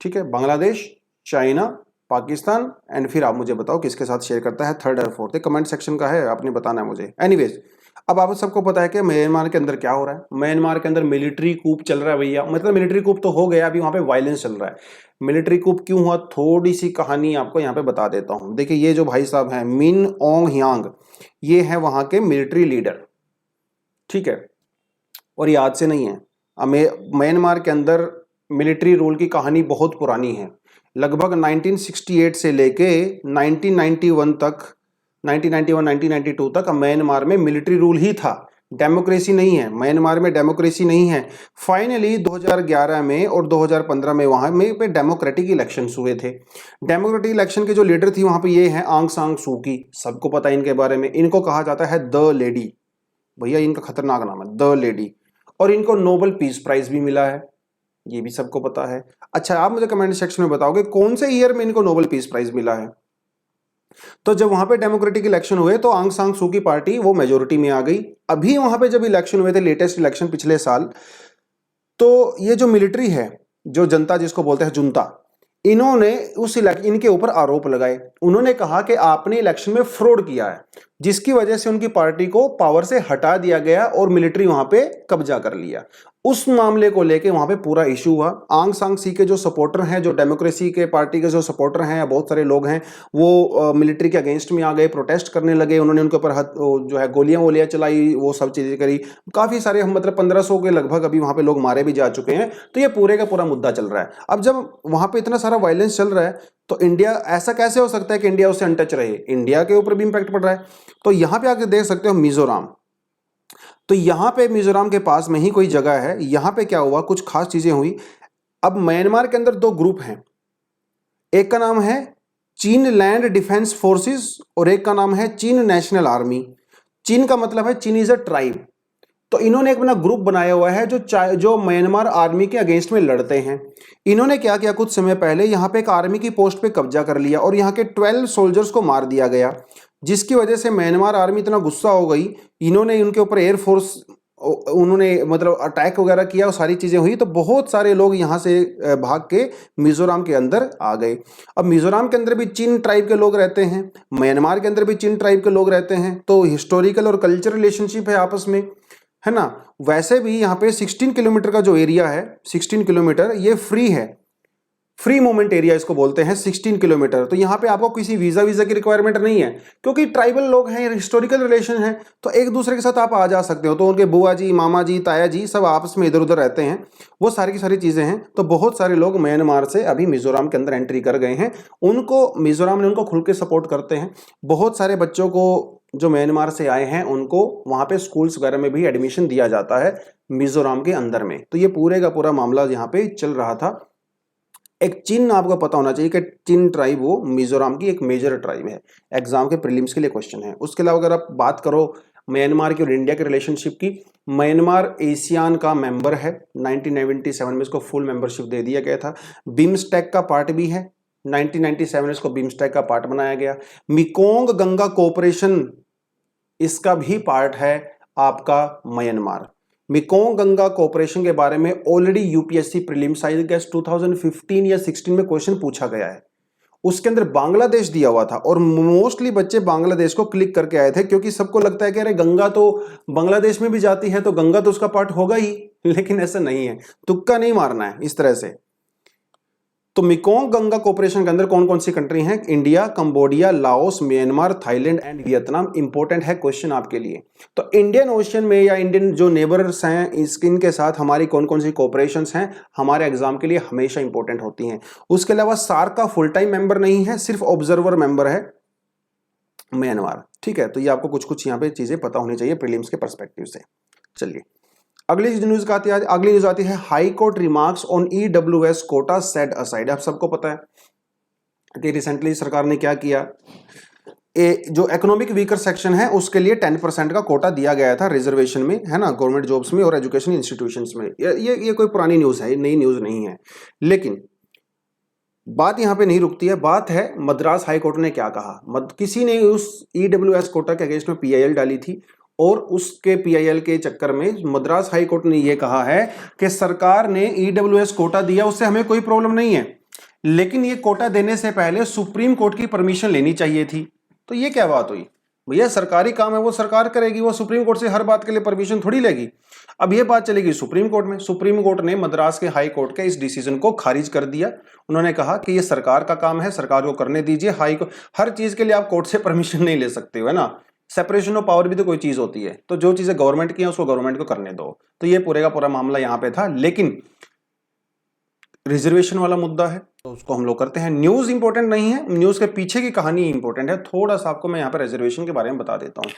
ठीक है। बांग्लादेश, चाइना, पाकिस्तान, एंड फिर आप मुझे बताओ किसके साथ शेयर करता है थर्ड और फोर्थ। कमेंट सेक्शन का है, आपने बताना है मुझे। एनीवेज, अब आप सबको पता है कि म्यांमार के अंदर क्या हो रहा है। म्यांमार के अंदर मिलिट्री कूप चल रहा है भैया, मतलब मिलिट्री कूप तो हो गया, अभी वहां पे वायलेंस चल रहा है। मिलिट्री कूप क्यों हुआ, थोड़ी सी कहानी आपको यहाँ पे बता देता हूँ। देखिए ये जो भाई साहब हैं मिन ओंग ह्यांग, ये है वहां के मिलिट्री लीडर, ठीक है। और याद से नहीं है, म्यांमार के अंदर मिलिट्री रूल की कहानी बहुत पुरानी है। लगभग 1968 से लेके 1991 तक, 1992 तक म्यांमार में मिलिट्री रूल ही था, डेमोक्रेसी नहीं है। म्यांमार में डेमोक्रेसी नहीं है। फाइनली 2011 में और 2015 में वहां में पे डेमोक्रेटिक इलेक्शंस हुए थे। डेमोक्रेटिक इलेक्शन के जो लीडर थी वहां पे ये हैं आंग सान सू की, सबको पता है इनके बारे में। इनको कहा जाता है द लेडी, भैया इनका खतरनाक नाम है द लेडी। और इनको नोबेल पीस प्राइज भी मिला है, ये भी सबको पता है। अच्छा आप मुझे कमेंट सेक्शन में बताओगे कौन से ईयर में इनको नोबेल पीस प्राइज मिला है। तो जब वहां पे डेमोक्रेटिक इलेक्शन हुए तो आंग सान सू की पार्टी वो मेजोरिटी में आ गई। अभी वहां पे जब इलेक्शन हुए थे, लेटेस्ट इलेक्शन पिछले साल, तो ये जो मिलिट्री है, जो जनता जिसको बोलते हैं जुनता, इन्होंने इनके ऊपर आरोप लगाए। उन्होंने कहा कि आपने इलेक्शन में फ्रॉड किया है, जिसकी वजह से उनकी पार्टी को पावर से हटा दिया गया और मिलिट्री वहां पे कब्जा कर लिया। उस मामले को लेके वहां पे पूरा इशू हुआ। आंग सान सी के जो सपोर्टर हैं, जो डेमोक्रेसी के पार्टी के जो सपोर्टर हैं, बहुत सारे लोग हैं, वो मिलिट्री के अगेंस्ट में आ गए, प्रोटेस्ट करने लगे। उन्होंने उनके ऊपर जो है गोलियां वोलियां चलाई, वो सब चीजें करी। काफी सारे, हम मतलब 1500 के लगभग अभी वहां पे लोग मारे भी जा चुके हैं। तो ये पूरे का पूरा मुद्दा चल रहा है। अब जब वहां पे इतना सारा वायलेंस चल रहा है तो इंडिया, ऐसा कैसे हो सकता है कि इंडिया उससे अनटच रहे? इंडिया के ऊपर भी इंपैक्ट पड़ रहा है। तो यहां पे आके देख सकते हो मिजोरम, तो यहां पे मिजोरम के पास में ही कोई जगह है। यहां पे क्या हुआ, कुछ खास चीजें हुई। अब म्यांमार के अंदर दो ग्रुप हैं, एक का नाम है चीन लैंड डिफेंस फोर्सेस और एक का नाम है चीन नेशनल आर्मी। चीन का मतलब है चीन इज अ ट्राइब। तो इन्होंने एक अपना ग्रुप बनाया हुआ है जो म्यांमार आर्मी के अगेंस्ट में लड़ते हैं। इन्होंने क्या किया, कुछ समय पहले यहां पे एक आर्मी की पोस्ट पे कब्जा कर लिया और यहां के 12 सोल्जर्स को मार दिया गया, जिसकी वजह से म्यांमार आर्मी इतना गुस्सा हो गई, इन्होंने उनके ऊपर एयरफोर्स उन्होंने मतलब अटैक वगैरह किया और सारी चीजें हुई, तो बहुत सारे लोग यहाँ से भाग के मिजोरम के अंदर आ गए। अब मिजोरम के अंदर भी चिन ट्राइब के लोग रहते हैं, म्यांमार के अंदर भी चिन ट्राइब के लोग रहते हैं, तो हिस्टोरिकल और कल्चरल रिलेशनशिप है आपस में, है ना। वैसे भी यहाँ पे 16 किलोमीटर का जो एरिया है, 16 किलोमीटर ये फ्री है, फ्री मूवमेंट एरिया इसको बोलते हैं 16 किलोमीटर। तो यहाँ पे आपको किसी वीजा की रिक्वायरमेंट नहीं है, क्योंकि ट्राइबल लोग हैं, हिस्टोरिकल रिलेशन है, तो एक दूसरे के साथ आप आ जा सकते हो। तो उनके बुआ जी, मामा जी, ताया जी सब आपस में इधर उधर रहते हैं, वो सारी की सारी चीजें हैं। तो बहुत सारे लोग म्यांमार से अभी मिजोरम के अंदर एंट्री कर गए हैं, उनको मिजोरम ने उनको खुल के सपोर्ट करते हैं। बहुत सारे बच्चों को जो म्यांमार से आए हैं उनको वहां पे स्कूल्स वगैरह में भी एडमिशन दिया जाता है मिजोरम के अंदर में। तो ये पूरे का पूरा मामला यहाँ पे चल रहा था। एक चिन आपको पता होना चाहिए कि चिन ट्राइब वो मिजोरम की एक मेजर ट्राइब है, एग्जाम के प्रीलिम्स के लिए क्वेश्चन है। उसके अलावा अगर आप बात करो म्यांमार की और इंडिया के रिलेशनशिप की, म्यांमार एशियान का मेंबर है, 1997 में इसको फुल मेंबरशिप दे दिया गया था। बिम्स्टेक का पार्ट भी है, 1997 में इसको बिम्स्टेक का पार्ट बनाया गया। मेकोंग गंगा कोऑपरेशन इसका भी पार्ट है आपका म्यांमार। मेकोंग गंगा कोऑपरेशन के बारे में already UPSC prelims I guess 2015 या 16 में क्वेश्चन पूछा गया है। उसके अंदर बांग्लादेश दिया हुआ था और मोस्टली बच्चे बांग्लादेश को क्लिक करके आए थे, क्योंकि सबको लगता है कि अरे गंगा तो बांग्लादेश में भी जाती है तो गंगा तो उसका पार्ट होगा ही, लेकिन ऐसा नहीं है, तुक्का नहीं मारना है इस तरह से। तो मेकोंग गंगा कोऑपरेशन के अंदर कौन कौन सी कंट्री हैं? India, Cambodia, Laos, Myanmar, Thailand and Vietnam. Important है क्वेश्चन आपके लिए। तो इंडियन ओशन में या इंडियन जो नेबर्स हैं इनके साथ हमारी कौन कौन सी कोऑपरेशंस हैं, हमारे एग्जाम के लिए हमेशा इंपॉर्टेंट होती हैं। उसके अलावा सार्क का फुल टाइम मेंबर नहीं है, सिर्फ ऑब्जर्वर मेंबर है म्यांमार। ठीक है, तो ये आपको कुछ कुछ यहाँ पे चीजें पता होनी चाहिए प्रीलिम्स के पर्सपेक्टिव से। चलिए अगली न्यूज आती है high court remarks on EWS quota set aside. आप सबको पता है कि रिसेंटली सरकार ने क्या किया, जो इकोनॉमिक वीकर सेक्शन है उसके लिए 10% का कोटा दिया गया था रिजर्वेशन में, है ना, गवर्नमेंट जॉब्स में और एजुकेशन इंस्टीट्यूशंस में। ये कोई पुरानी न्यूज है, नई न्यूज नहीं है। लेकिन बात यहां पे नहीं रुकती है, बात है मद्रास हाई कोर्ट ने क्या कहा। किसी ने उस ईडब्ल्यूएस कोटा के अगेंस्ट में पीआईएल डाली थी और उसके पीआईएल के चक्कर में मद्रास हाई कोर्ट ने यह कहा है कि सरकार ने ईडब्ल्यूएस कोटा दिया, उससे हमें कोई प्रॉब्लम नहीं है, लेकिन ये कोटा देने से पहले सुप्रीम कोर्ट की परमिशन लेनी चाहिए थी। तो ये क्या बात हुई भैया, सरकारी काम है वो सरकार करेगी, वो सुप्रीम कोर्ट से हर बात के लिए परमिशन थोड़ी लेगी। अब ये बात चलेगी सुप्रीम कोर्ट में। सुप्रीम कोर्ट ने मद्रास के हाई कोर्ट के इस डिसीजन को खारिज कर दिया। उन्होंने कहा कि ये सरकार का काम है, सरकार को करने दीजिए। हाई कोर्ट हर चीज के लिए आप कोर्ट से परमिशन नहीं ले सकते हो, है ना। सेपरेशन ऑफ पावर भी तो कोई चीज होती है, तो जो चीजें गवर्नमेंट की है उसको गवर्नमेंट को करने दो। तो ये पूरे का पूरा मामला यहाँ पे था। लेकिन रिजर्वेशन वाला मुद्दा है तो उसको हम लोग करते हैं। न्यूज इंपॉर्टेंट नहीं है, न्यूज के पीछे की कहानी इंपॉर्टेंट है। थोड़ा सा आपको मैं यहाँ पे रिजर्वेशन के बारे में बता देता हूँ।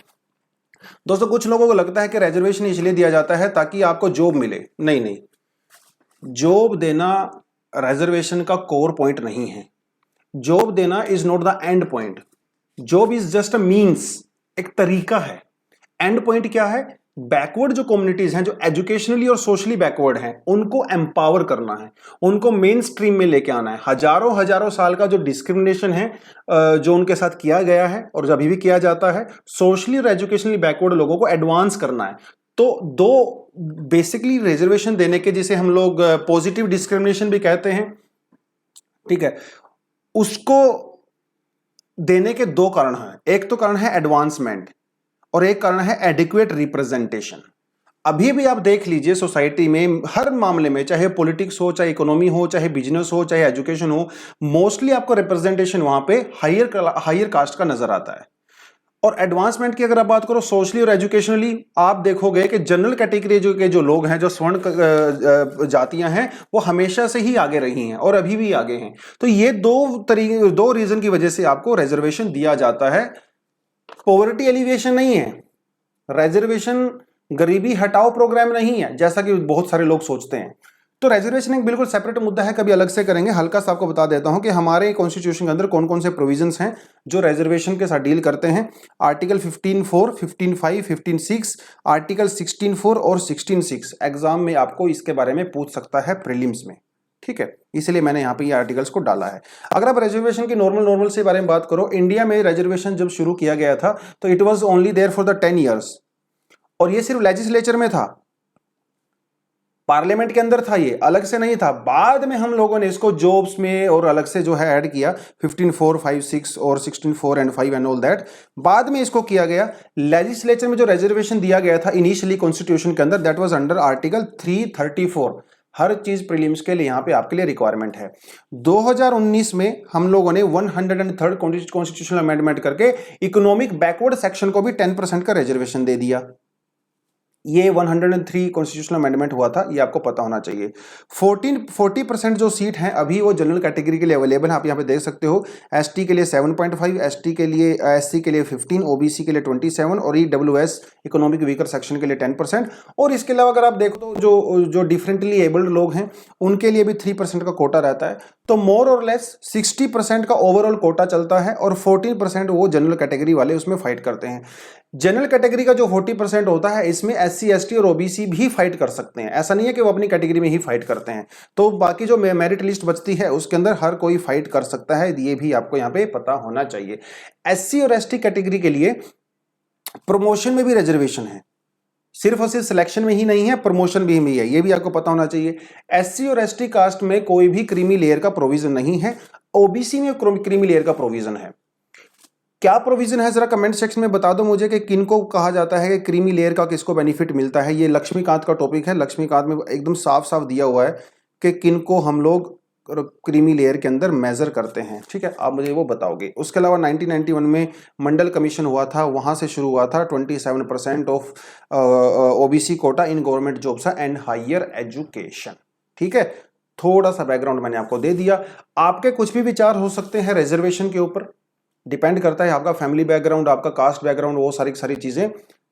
दोस्तों कुछ लोगों को लगता है कि रिजर्वेशन इसलिए दिया जाता है ताकि आपको जॉब मिले। नहीं नहीं, जॉब देना रिजर्वेशन का कोर पॉइंट नहीं है। जॉब देना is not the end point. Job is just a means, एक तरीका है। एंड पॉइंट क्या है? बैकवर्ड जो कम्युनिटीज हैं, जो एजुकेशनली और सोशली बैकवर्ड हैं, उनको एम्पावर करना है, उनको मेन स्ट्रीम में लेके आना है। हजारों हजारों साल का जो डिस्क्रिमिनेशन है जो उनके साथ किया गया है और जो अभी भी किया जाता है, सोशली और एजुकेशनली बैकवर्ड लोगों को एडवांस करना है। तो दो बेसिकली रिजर्वेशन देने के, जिसे हम लोग पॉजिटिव डिस्क्रिमिनेशन भी कहते हैं, ठीक है, उसको देने के दो कारण हैं। एक तो कारण है एडवांसमेंट और एक कारण है एडिक्वेट रिप्रेजेंटेशन। अभी भी आप देख लीजिए सोसाइटी में हर मामले में, चाहे पॉलिटिक्स हो, चाहे इकोनॉमी हो, चाहे बिजनेस हो, चाहे एजुकेशन हो, मोस्टली आपको रिप्रेजेंटेशन वहां पे हायर कास्ट का नजर आता है। और एडवांसमेंट की अगर आप बात करो सोशली और एजुकेशनली, आप देखोगे कि जनरल कैटेगरी जो लोग हैं, जो स्वर्ण जातियां हैं, वो हमेशा से ही आगे रही हैं और अभी भी आगे हैं। तो ये दो रीजन की वजह से आपको रिजर्वेशन दिया जाता है। पॉवर्टी एलिवेशन नहीं है, रिजर्वेशन गरीबी हटाओ प्रोग्राम नहीं है, जैसा कि बहुत सारे लोग सोचते हैं। तो रिजर्वेशन एक बिल्कुल सेपरेट मुद्दा है, कभी अलग से करेंगे। हल्का सा आपको बता देता हूं कि हमारे कॉन्स्टिट्यूशन के अंदर कौन कौन से प्रोविजंस हैं जो रिजर्वेशन के साथ डील करते हैं। आर्टिकल 15(4), 15(5), 15(6), आर्टिकल 16(4) और 16(6) एग्जाम में आपको इसके बारे में पूछ सकता है प्रीलिम्स में, ठीक है, इसलिए मैंने यहाँ पे ये आर्टिकल्स को डाला है। अगर आप रिजर्वेशन की नॉर्मल से बारे में बात करो, इंडिया में रिजर्वेशन जब शुरू किया गया था तो it was only there for the 10 years. और ये सिर्फ लेजिस्लेचर में था, पार्लियामेंट के अंदर था, ये अलग से नहीं था। बाद में हम लोगों ने इसको जॉब्स में और अलग से जो है ऐड किया, 15(4), 5, 6 और 16(4) एंड 5 एंड ऑल दैट, बाद में इसको किया गया। लेजिस्लेचर में जो रिजर्वेशन दिया गया था इनिशियली कॉन्स्टिट्यूशन के अंदर, दैट वाज अंडर आर्टिकल 334। हर चीज प्रीलिम्स के लिए यहां पे आपके लिए रिक्वायरमेंट है। 2019 में हम लोगों ने 103rd कॉन्स्टिट्यूशनल अमेंडमेंट करके इकोनॉमिक बैकवर्ड सेक्शन को भी 10% का रिजर्वेशन दे दिया। ये 103 कॉन्स्टिट्यूशनल अमेंडमेंट हुआ था, ये आपको पता होना चाहिए। 40% जो सीट हैं अभी वो जनरल कैटेगरी के लिए अवेलेबल है, आप यहाँ पे देख सकते हो। एसटी के लिए 7.5, एसटी के लिए, एससी के लिए 15, ओबीसी के लिए 27 और ईडब्ल्यूएस इकोनॉमिक वीकर सेक्शन के लिए 10%। और इसके अलावा अगर आप देखो तो जो डिफरेंटली एबल्ड लोग हैं उनके लिए भी 3% का कोटा रहता है। तो मोर और लेस 60% का ओवरऑल कोटा चलता है और 14% वो जनरल कैटेगरी वाले उसमें फाइट करते हैं। जनरल कैटेगरी का जो 40% होता है इसमें एससी, एसटी और ओबीसी भी फाइट कर सकते हैं, ऐसा नहीं है कि वो अपनी कैटेगरी में ही फाइट करते हैं। तो बाकी जो मेरिट लिस्ट बचती है उसके अंदर हर कोई फाइट कर सकता है, ये भी आपको यहाँ पे पता होना चाहिए। एससी और एसटी कैटेगरी के लिए प्रमोशन में भी रिजर्वेशन है, सिर्फ और सिर्फ सिलेक्शन में ही नहीं है, प्रमोशन भी है, ये भी आपको पता होना चाहिए। एससी और एसटी कास्ट में कोई भी क्रीमी लेयर का प्रोविजन नहीं है, ओबीसी में क्रीमी लेयर का प्रोविजन है। क्या प्रोविजन है जरा कमेंट सेक्शन में बता दो मुझे कि किनको कहा जाता है कि क्रीमी लेयर का किसको बेनिफिट मिलता है। ये लक्ष्मीकांत का टॉपिक है, लक्ष्मीकांत में एकदम साफ साफ दिया हुआ है कि किनको हम लोग क्रीमी लेयर के अंदर मेजर करते हैं, ठीक है, आप मुझे वो बताओगे। उसके अलावा 1991 में मंडल कमीशन हुआ था, वहां से शुरू हुआ था 27% of OBC quota in government jobs and higher education, ठीक है। थोड़ा सा बैकग्राउंड मैंने आपको दे दिया। आपके कुछ भी विचार हो सकते हैं रिजर्वेशन के ऊपर, डिपेंड करता है आपका फैमिली बैकग्राउंड, आपका कास्ट बैकग्राउंड, वो सारी चीजें।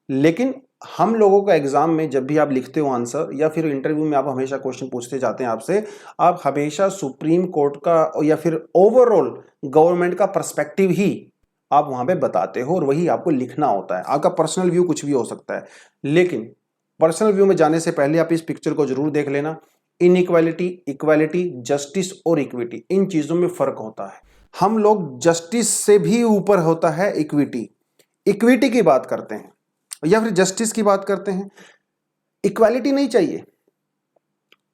लेकिन हम लोगों का एग्जाम में जब भी आप लिखते हो आंसर या फिर इंटरव्यू में आप हमेशा क्वेश्चन पूछते जाते हैं आपसे, आप हमेशा सुप्रीम कोर्ट का या फिर ओवरऑल गवर्नमेंट का पर्सपेक्टिव ही आप वहां पे बताते हो और वही आपको लिखना होता है। आपका पर्सनल व्यू कुछ भी हो सकता है, लेकिन पर्सनल व्यू में जाने से पहले आप इस पिक्चर को जरूर देख लेना। इनइक्वालिटी, इक्वालिटी, जस्टिस और इक्विटी, इन चीजों में फर्क होता है। हम लोग जस्टिस से भी ऊपर होता है इक्विटी, इक्विटी की बात करते हैं या फिर जस्टिस की बात करते हैं। इक्वालिटी नहीं चाहिए,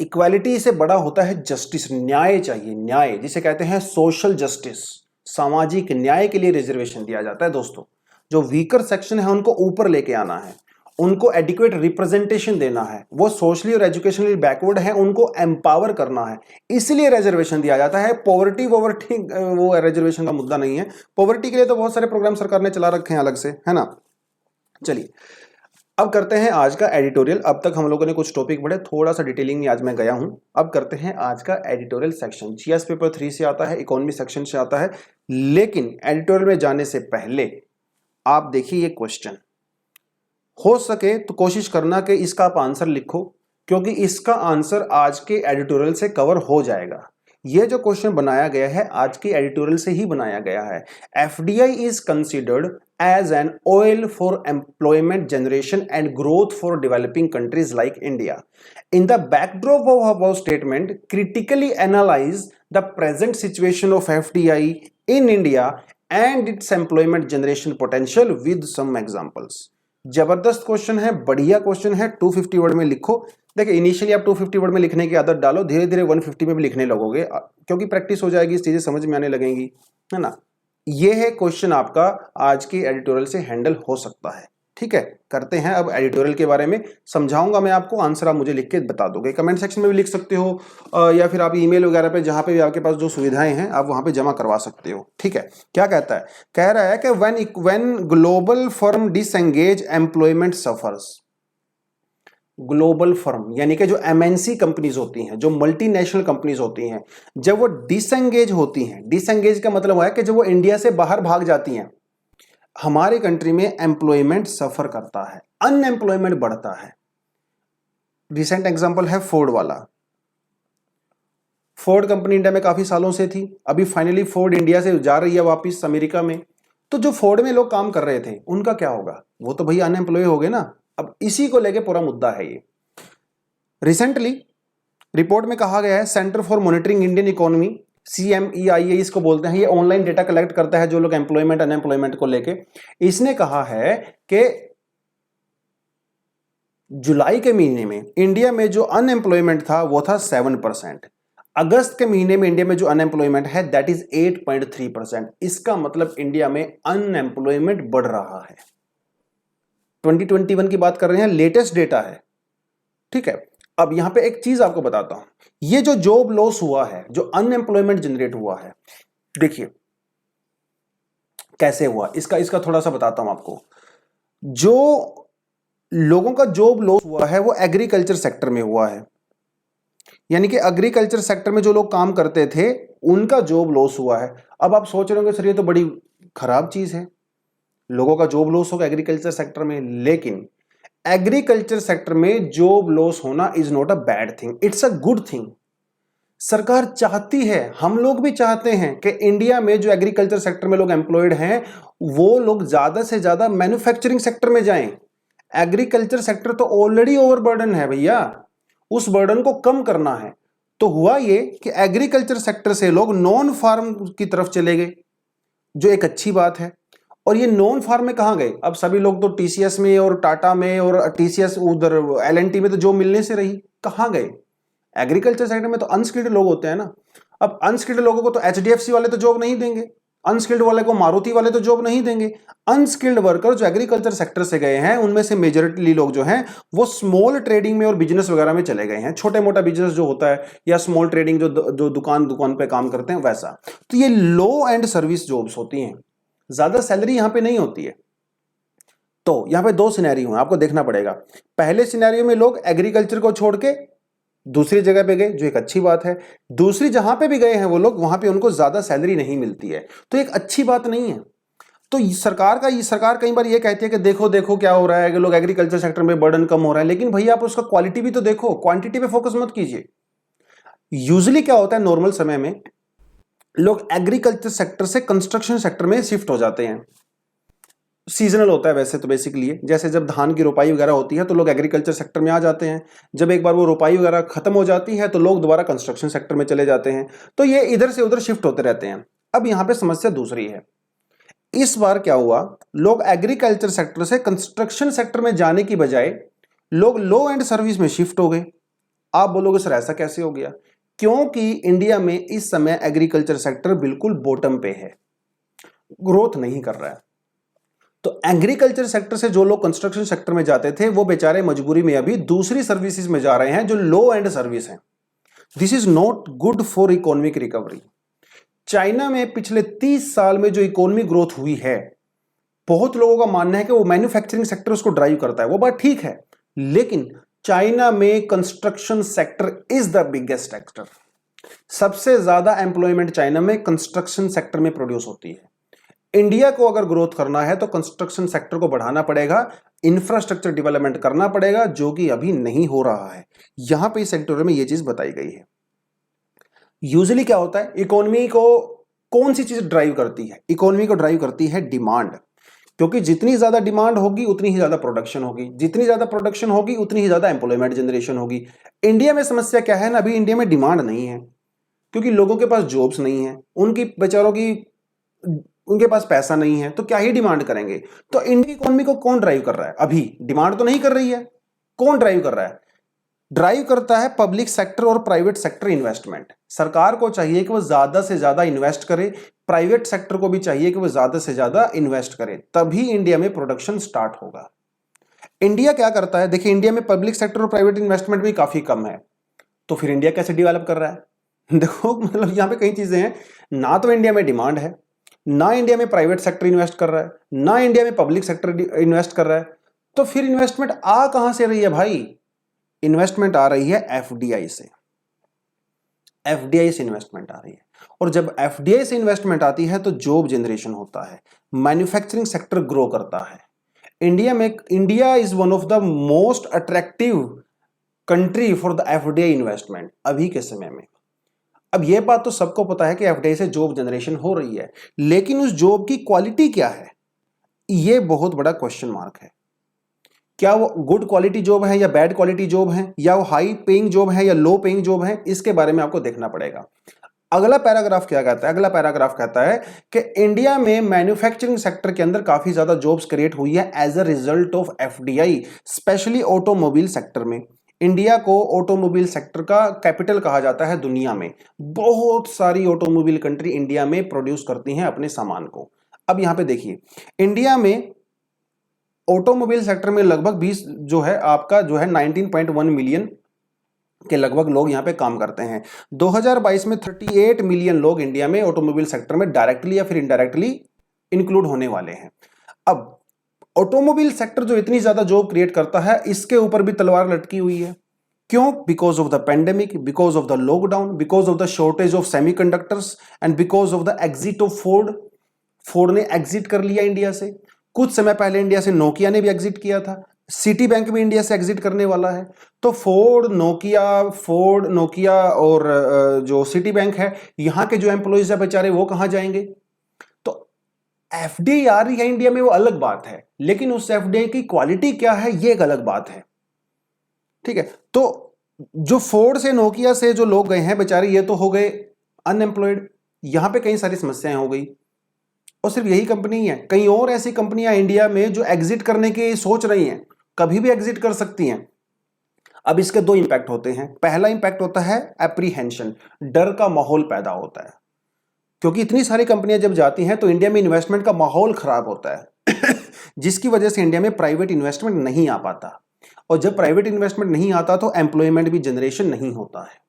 इक्वालिटी से बड़ा होता है जस्टिस, न्याय चाहिए, न्याय जिसे कहते हैं सोशल जस्टिस, सामाजिक न्याय के लिए रिजर्वेशन दिया जाता है। दोस्तों, जो वीकर सेक्शन है उनको ऊपर लेके आना है, उनको एडिक्वेट रिप्रेजेंटेशन देना है, वो सोशली और एजुकेशनली बैकवर्ड है उनको एम्पावर करना है, इसलिए रिजर्वेशन दिया जाता है। पॉवर्टी वो रिजर्वेशन का मुद्दा नहीं है। पॉवर्टी के लिए तो बहुत सारे प्रोग्राम सरकार ने चला रखे हैं अलग से, है ना। चलिए अब करते हैं आज का एडिटोरियल। अब तक हम लोगों ने कुछ टॉपिक पढ़े, थोड़ा सा डिटेलिंग में आज मैं गया हूं। अब करते हैं आज का एडिटोरियल सेक्शन। जीएस पेपर 3 से आता है, इकोनॉमी सेक्शन से आता है, लेकिन एडिटोरियल में जाने से पहले आप देखिए ये क्वेश्चन, हो सके तो कोशिश करना कि इसका आप आंसर लिखो, क्योंकि इसका आंसर आज के एडिटोरियल से कवर हो जाएगा। यह जो क्वेश्चन बनाया गया है आज के एडिटोरियल से ही बनाया गया है। FDI is considered as an oil for employment generation and growth for developing countries like India. In the backdrop of above statement, critically analyse the present situation of FDI in India and its employment generation potential with some examples. जबरदस्त question है, बढ़िया question है। 250 word में लिखो। देखिए initially आप 250 word में लिखने की आदत डालो, धीरे धीरे 150 में भी लिखने लगोगे, क्योंकि प्रैक्टिस हो जाएगी, चीजें समझ में आने लगेंगी, है ना। ये है क्वेश्चन आपका आज की एडिटोरियल से हैंडल हो सकता है, ठीक है। करते हैं अब एडिटोरियल के बारे में, समझाऊंगा मैं आपको, आंसर आप मुझे लिख के बता दोगे। कमेंट सेक्शन में भी लिख सकते हो या फिर आप ईमेल वगैरह पे, जहां पे भी आपके पास जो सुविधाएं हैं आप वहां पे जमा करवा सकते हो, ठीक है। क्या कहता है, कह रहा है कि when global firm disengage employment suffers. Global firm यानी कि जो एमएनसी कंपनीज होती हैं, जो मल्टीनेशनल कंपनीज होती हैं, जब वो डिसएंगेज होती हैं, डिसएंगेज का मतलब है कि जब वो इंडिया से बाहर भाग जाती हैं, हमारे कंट्री में एम्प्लॉयमेंट सफर करता है, अनएम्प्लॉयमेंट बढ़ता है। रिसेंट एग्जांपल है फोर्ड वाला। फोर्ड कंपनी इंडिया में काफी सालों से थी, अभी फाइनली फोर्ड इंडिया से जा रही है वापस अमेरिका में। तो जो फोर्ड में लोग काम कर रहे थे उनका क्या होगा, वो तो भाई अनएम्प्लॉय हो गए ना। अब इसी को लेके पूरा मुद्दा है ये। रिसेंटली रिपोर्ट में कहा गया है, centre for monitoring Indian economy, CMEIA इसको बोलते हैं, ये ऑनलाइन डेटा कलेक्ट करता है जो लोग एम्प्लॉयमेंट अनएम्प्लॉयमेंट को लेके। इसने कहा है कि जुलाई के महीने में इंडिया में जो अनएम्प्लॉयमेंट था वो था 7%। अगस्त के महीने में इंडिया में जो अनएम्प्लॉयमेंट है दैट इज 8.3%। इसका मतलब इंडिया में अनएम्प्लॉयमेंट बढ़ रहा है। 2021 की बात कर रहे हैं, लेटेस्ट डेटा है, ठीक है। अब यहां पे एक चीज आपको बताता हूं, ये जो जॉब लॉस हुआ है, जो अनएम्प्लॉयमेंट जनरेट हुआ है, देखिए कैसे हुआ, इसका इसका थोड़ा सा बताता हूं आपको। जो लोगों का जॉब लॉस हुआ है वो एग्रीकल्चर सेक्टर में हुआ है, यानी कि एग्रीकल्चर सेक्टर में जो लोग काम करते थे उनका जॉब लॉस हुआ है। अब आप सोच रहे होंगे सर ये तो बड़ी खराब चीज है, लोगों का जॉब लॉस होगा एग्रीकल्चर सेक्टर में, लेकिन एग्रीकल्चर सेक्टर में जॉब लॉस होना is not a bad thing, it's a good thing. सरकार चाहती है, हम लोग भी चाहते हैं कि इंडिया में जो एग्रीकल्चर सेक्टर में लोग एम्प्लॉयड हैं वो लोग ज्यादा से ज्यादा मैन्युफैक्चरिंग सेक्टर में जाएं। एग्रीकल्चर सेक्टर तो ऑलरेडी ओवरबर्डन है भैया, उस बर्डन को कम करना है। तो हुआ ये कि एग्रीकल्चर सेक्टर से लोग नॉन फार्म की तरफ चले गए, जो एक अच्छी बात है। और ये नॉन फार्म में कहां गए, अब सभी लोग तो टीसीएस में और टाटा में और टीसीएस उधर एलएनटी में तो जॉब मिलने से रही, कहां गए, एग्रीकल्चर सेक्टर में तो अनस्किल्ड लोग होते हैं ना। अब अनस्किल्ड लोगों को तो एचडीएफसी वाले तो जॉब नहीं देंगे, अनस्किल्ड वाले को मारुति वाले तो जॉब नहीं देंगे। अनस्किल्ड वर्कर जो एग्रीकल्चर सेक्टर से गए हैं उनमें से मेजॉरिटी लोग जो हैं वो स्मॉल ट्रेडिंग में और बिजनेस वगैरह में चले गए हैं, छोटे मोटा बिजनेस जो होता है या स्मॉल ट्रेडिंग जो दुकान दुकान पे काम करते हैं वैसा। तो ये लो एंड सर्विस जॉब्स होती हैं, ज्यादा सैलरी यहां पे नहीं होती है। तो यहां पे दो सिनेरियो हैं, आपको देखना पड़ेगा। पहले सिनेरियो में लोग एग्रीकल्चर को छोड़ के दूसरी जगह पे गए, जो एक अच्छी बात है। दूसरी जहां पे भी गए हैं वो लोग, वहां पे उनको ज्यादा सैलरी नहीं मिलती है, तो एक अच्छी बात नहीं है। तो सरकार कई बार ये कहती है कि देखो देखो क्या हो रहा है कि लोग एग्रीकल्चर सेक्टर में बर्डन कम हो रहा है, लेकिन भैया आप उसका क्वालिटी भी तो देखो, क्वांटिटी पे फोकस मत कीजिए। यूजुअली क्या होता है, नॉर्मल समय में लोग एग्रीकल्चर सेक्टर से कंस्ट्रक्शन सेक्टर में शिफ्ट हो जाते हैं। सीजनल होता है वैसे तो बेसिकली, जैसे जब धान की रोपाई वगैरह होती है तो लोग एग्रीकल्चर सेक्टर में आ जाते हैं, जब एक बार वो रोपाई वगैरह खत्म हो जाती है तो लोग दोबारा कंस्ट्रक्शन सेक्टर में चले जाते हैं। तो ये इधर से उधर शिफ्ट होते रहते हैं। अब यहां पे समस्या दूसरी है, इस बार क्या हुआ, लोग एग्रीकल्चर सेक्टर से कंस्ट्रक्शन सेक्टर में जाने की बजाय लोग लो एंड सर्विस में शिफ्ट हो गए। आप बोलोगे सर ऐसा कैसे हो गया, क्योंकि इंडिया में इस समय एग्रीकल्चर सेक्टर बिल्कुल बॉटम पे है, ग्रोथ नहीं कर रहा है। तो एग्रीकल्चर सेक्टर से जो लोग कंस्ट्रक्शन सेक्टर में जाते थे वो बेचारे मजबूरी में अभी दूसरी सर्विसेज में जा रहे हैं जो लो एंड सर्विस हैं। This is not good for economic recovery. China में पिछले 30 साल में जो इकोनॉमी ग्रोथ हुई है, बहुत लोगों का मानना है कि वो मैन्युफैक्चरिंग सेक्टर उसको ड्राइव करता है, वो बात ठीक है, लेकिन चाइना में construction sector is the biggest sector. सबसे ज्यादा एम्प्लॉयमेंट चाइना में कंस्ट्रक्शन सेक्टर में प्रोड्यूस होती है। इंडिया को अगर ग्रोथ करना है तो कंस्ट्रक्शन सेक्टर को बढ़ाना पड़ेगा, इंफ्रास्ट्रक्चर डेवलपमेंट करना पड़ेगा, जो कि अभी नहीं हो रहा है। यहां पे इस सेक्टर में यह चीज बताई गई है। यूजुअली क्या होता है, इकोनॉमी को कौन सी चीज ड्राइव करती है, इकोनॉमी को ड्राइव करती है डिमांड, क्योंकि जितनी ज्यादा डिमांड होगी उतनी ही ज्यादा प्रोडक्शन होगी, जितनी ज्यादा प्रोडक्शन होगी उतनी ही ज्यादा एम्प्लॉयमेंट जनरेशन होगी। इंडिया में समस्या क्या है ना, अभी इंडिया में डिमांड नहीं है, क्योंकि लोगों के पास जॉब्स नहीं है, उनकी बेचारों की उनके पास पैसा नहीं है, तो क्या ही डिमांड करेंगे। तो इंडियन इकोनॉमी को कौन ड्राइव कर रहा है, अभी डिमांड तो नहीं कर रही है, कौन ड्राइव कर रहा है, ड्राइव करता है पब्लिक सेक्टर और प्राइवेट सेक्टर इन्वेस्टमेंट। सरकार को चाहिए कि वो ज्यादा से ज्यादा इन्वेस्ट करे, प्राइवेट सेक्टर को भी चाहिए कि वो ज्यादा से ज्यादा इन्वेस्ट करे, तभी इंडिया में प्रोडक्शन स्टार्ट होगा। इंडिया क्या करता है, देखिए इंडिया में पब्लिक सेक्टर और प्राइवेट इन्वेस्टमेंट भी काफी कम है, तो फिर इंडिया कैसे डेवलप कर रहा है। देखो मतलब यहां पे कई चीजें हैं, ना तो इंडिया में डिमांड है, ना इंडिया में प्राइवेट सेक्टर इन्वेस्ट कर रहा है, ना इंडिया में पब्लिक सेक्टर इन्वेस्ट कर रहा है, तो फिर इन्वेस्टमेंट आ कहां से रही है भाई, इन्वेस्टमेंट आ रही है एफडीआई से, एफडीआई से इन्वेस्टमेंट आ रही है। और जब एफडीआई से इन्वेस्टमेंट आती है तो जॉब जनरेशन होता है, मैन्युफैक्चरिंग सेक्टर ग्रो करता है। India is one of the most attractive country for the FDI investment अभी के समय में। अब यह बात तो सबको पता है कि एफडीआई से जॉब जनरेशन हो रही है, लेकिन उस जॉब की क्वालिटी क्या है, यह बहुत बड़ा क्वेश्चन मार्क है। क्या वो गुड क्वालिटी जॉब है या बैड क्वालिटी जॉब है, या वो हाई पेइंग जॉब है या लो पेइंग जॉब है, इसके बारे में आपको देखना पड़ेगा। अगला पैराग्राफ क्या कहता है? अगला पैराग्राफ कहता है कि इंडिया में मैन्युफैक्चरिंग सेक्टर के अंदर काफी ज्यादा जॉब्स क्रिएट हुई है as a result of FDI, specially automobile sector में। इंडिया को ऑटोमोबाइल सेक्टर का कैपिटल कहा जाता है दुनिया में। बहुत सारी ऑटोमोबाइल कंट्री इंडिया में प्रोड्यूस करती हैं अपने सामान को। अब यहां पे देखिए, इंडिया में ऑटोमोबाइल सेक्टर में लगभग 20 जो है आपका जो है 19.1 मिलियन के लगभग लोग यहां पे काम करते हैं। 2022 में 38 मिलियन लोग इंडिया में ऑटोमोबाइल सेक्टर में डायरेक्टली या फिर इनडायरेक्टली इंक्लूड होने वाले हैं। अब ऑटोमोबाइल सेक्टर जो इतनी ज्यादा जॉब क्रिएट करता है, इसके ऊपर भी तलवार लटकी हुई है। क्यों? Because of the pandemic, because of the lockdown, because of the shortage of semiconductors and because of the exit of Ford. Ford ने एग्जिट कर लिया इंडिया से। कुछ समय पहले इंडिया से नोकिया ने भी एग्जिट किया था। सिटी बैंक भी इंडिया से एग्जिट करने वाला है। तो फोर्ड नोकिया और जो सिटी बैंक है, यहां के जो एम्प्लॉइज है बेचारे वो कहां जाएंगे? तो एफडीआई आ रही है इंडिया में, वो अलग बात है, लेकिन उस एफडीआई की क्वालिटी क्या है ये एक अलग बात है। ठीक है, तो जो फोर्ड से नोकिया से जो लोग गए हैं बेचारे, ये तो हो गए अनएम्प्लॉयड। यहां पे कई सारी समस्याएं हो गई। और सिर्फ यही कंपनी है, कई और ऐसी कंपनियां इंडिया में जो एग्जिट करने की सोच रही हैं, कभी भी एग्जिट कर सकती हैं। अब इसके दो इंपैक्ट होते हैं। पहला इंपैक्ट होता है एप्रीहेंशन, डर का माहौल पैदा होता है, क्योंकि इतनी सारी कंपनियां जब जाती हैं तो इंडिया में इन्वेस्टमेंट का माहौल खराब होता है जिसकी वजह से इंडिया में प्राइवेट इन्वेस्टमेंट नहीं आ पाता, और जब प्राइवेट इन्वेस्टमेंट नहीं आता तो एम्प्लॉयमेंट भी जनरेशन नहीं होता है।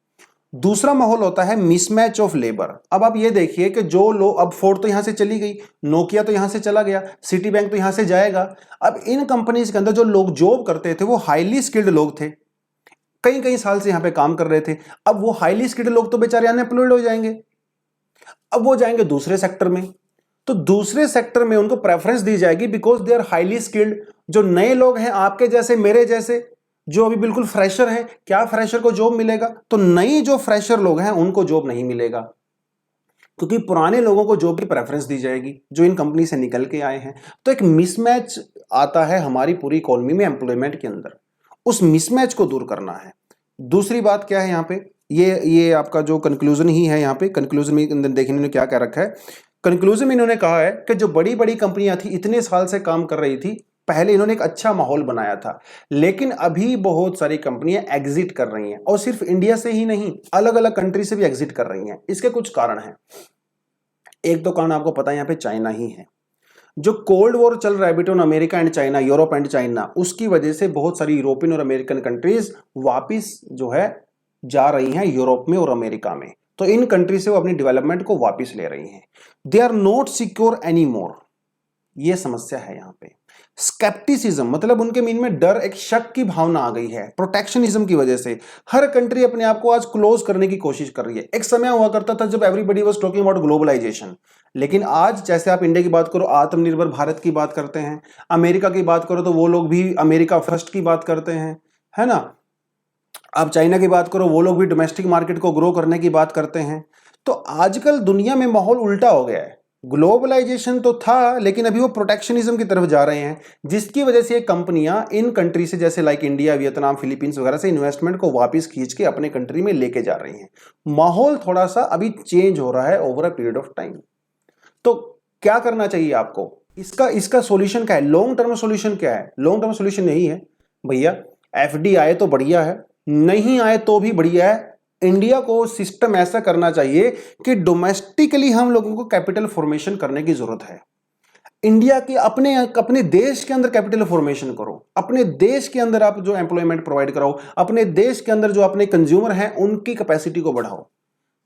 दूसरा माहौल होता है मिसमैच ऑफ लेबर। अब आप ये देखिए कि जो लोग, अब फोर्ड तो यहां से चली गई, नोकिया तो यहां से चला गया, सिटी बैंक तो यहां से जाएगा। अब इन कंपनीज के अंदर जो लोग जॉब करते थे वो हाईली स्किल्ड लोग थे, कई कई साल से यहां पे काम कर रहे थे। अब वो हाईली स्किल्ड लोग तो बेचारे अनएम्प्लॉयड हो जाएंगे। अब वो जाएंगे दूसरे सेक्टर में, तो दूसरे सेक्टर में उनको प्रेफरेंस दी जाएगी because they are highly skilled. जो नए लोग हैं आपके जैसे मेरे जैसे, जो अभी बिल्कुल फ्रेशर हैं, क्या फ्रेशर को जॉब मिलेगा? तो नई जो फ्रेशर लोग हैं उनको जॉब नहीं मिलेगा, क्योंकि पुराने लोगों को जॉब की प्रेफरेंस दी जाएगी जो इन कंपनी से निकल के आए हैं। तो एक मिसमैच आता है हमारी पूरी इकोनॉमी में एम्प्लॉयमेंट के अंदर, उस मिसमैच को दूर करना है। दूसरी बात क्या है यहाँ पे, ये आपका जो कंक्लूजन ही है, यहाँ पे कंक्लूजन में अंदर देखिए इन्होंने क्या कह रखा है। कंक्लूजन में इन्होंने कहा है कि जो बड़ी बड़ी कंपनियां थी, इतने साल से काम कर रही थी, पहले इन्होंने एक अच्छा माहौल बनाया था, लेकिन अभी बहुत सारी कंपनियां एग्जिट कर रही हैं, और सिर्फ इंडिया से ही नहीं, अलग अलग कंट्री से भी एग्जिट कर रही हैं। इसके कुछ कारण हैं। एक तो कारण आपको पता है यहाँ पे चाइना ही है। जो कोल्ड वॉर चल रहा है between America and China, Europe and China, उसकी वजह से बहुत सारी यूरोपियन और अमेरिकन कंट्रीज वापिस जो है जा रही हैं यूरोप में और अमेरिका में। तो इन कंट्री से वो अपनी डेवलपमेंट को वापस ले रही हैं। They are not secure any more, ये समस्या है यहाँ पे। स्केप्टिसिज्म मतलब उनके मन में डर, एक शक की भावना आ गई है। प्रोटेक्शनिज्म की वजह से हर कंट्री अपने आप को आज क्लोज करने की कोशिश कर रही है। एक समय हुआ करता था जब everybody was talking about globalisation, लेकिन आज जैसे आप इंडिया की बात करो, आत्मनिर्भर भारत की बात करते हैं, अमेरिका की बात करो तो वो लोग भी अमेरिका फर्स्ट की बात करते हैं, है ना। आप चाइना की बात करो, वो लोग भी डोमेस्टिक मार्केट को ग्रो करने की बात करते हैं। तो आजकल दुनिया में माहौल उल्टा हो गया है। ग्लोबलाइजेशन तो था, लेकिन अभी वो प्रोटेक्शनिज्म की तरफ जा रहे हैं, जिसकी वजह से ये कंपनियां इन कंट्री से, जैसे लाइक इंडिया, वियतनाम, फिलीपींस वगैरह से इन्वेस्टमेंट को वापस खींच के अपने कंट्री में लेके जा रही हैं। माहौल थोड़ा सा अभी चेंज हो रहा है over a period of time. तो क्या करना चाहिए आपको? इसका सॉल्यूशन क्या है? लॉन्ग टर्म सॉल्यूशन क्या है? लॉन्ग टर्म सॉल्यूशन यही है भैया, एफडी आए तो बढ़िया है, नहीं आए तो भी बढ़िया है। इंडिया को सिस्टम ऐसा करना चाहिए कि डोमेस्टिकली हम लोगों को कैपिटल फॉर्मेशन करने की जरूरत है। इंडिया के अपने देश के अंदर कैपिटल फॉर्मेशन करो, अपने देश के अंदर आप जो एम्प्लॉयमेंट प्रोवाइड कराओ, अपने देश के अंदर जो अपने कंज्यूमर हैं उनकी कैपेसिटी को बढ़ाओ,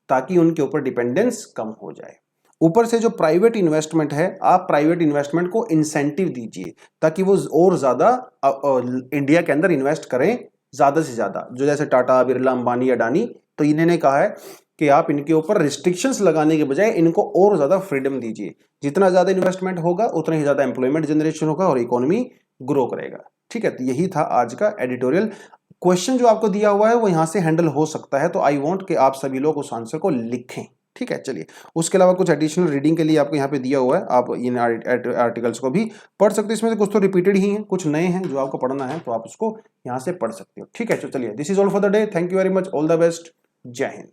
ताकि उनके ऊपर डिपेंडेंस कम हो जाए। ऊपर से जो प्राइवेट इन्वेस्टमेंट है, आप प्राइवेट इन्वेस्टमेंट को इंसेंटिव दीजिए ताकि वो और ज्यादा इंडिया के अंदर इन्वेस्ट करें, ज्यादा से ज्यादा। जो जैसे टाटा, बिरला, अंबानी, अडानी, तो इन्होंने कहा है कि आप इनके ऊपर रिस्ट्रिक्शंस लगाने के बजाय इनको और ज्यादा फ्रीडम दीजिए। जितना ज्यादा इन्वेस्टमेंट होगा उतना ही ज्यादा एम्प्लॉयमेंट जनरेशन होगा और इकोनॉमी ग्रो करेगा। ठीक है, तो यही था आज का एडिटोरियल। क्वेश्चन जो आपको दिया हुआ है वो यहां से हैंडल हो सकता है, तो आई वांट कि आप सभी लोग उस आंसर को लिखें। ठीक है, चलिए। उसके अलावा कुछ एडिशनल रीडिंग के लिए आपको यहाँ पे दिया हुआ है, आप इन आर्टिकल्स को भी पढ़ सकते हो। इसमें से कुछ तो रिपीटेड ही हैं, कुछ नए हैं जो आपको पढ़ना है, तो आप उसको यहाँ से पढ़ सकते हो। ठीक है, तो चलिए, this is all for the day. Thank you very much, all the best, जय हिंद।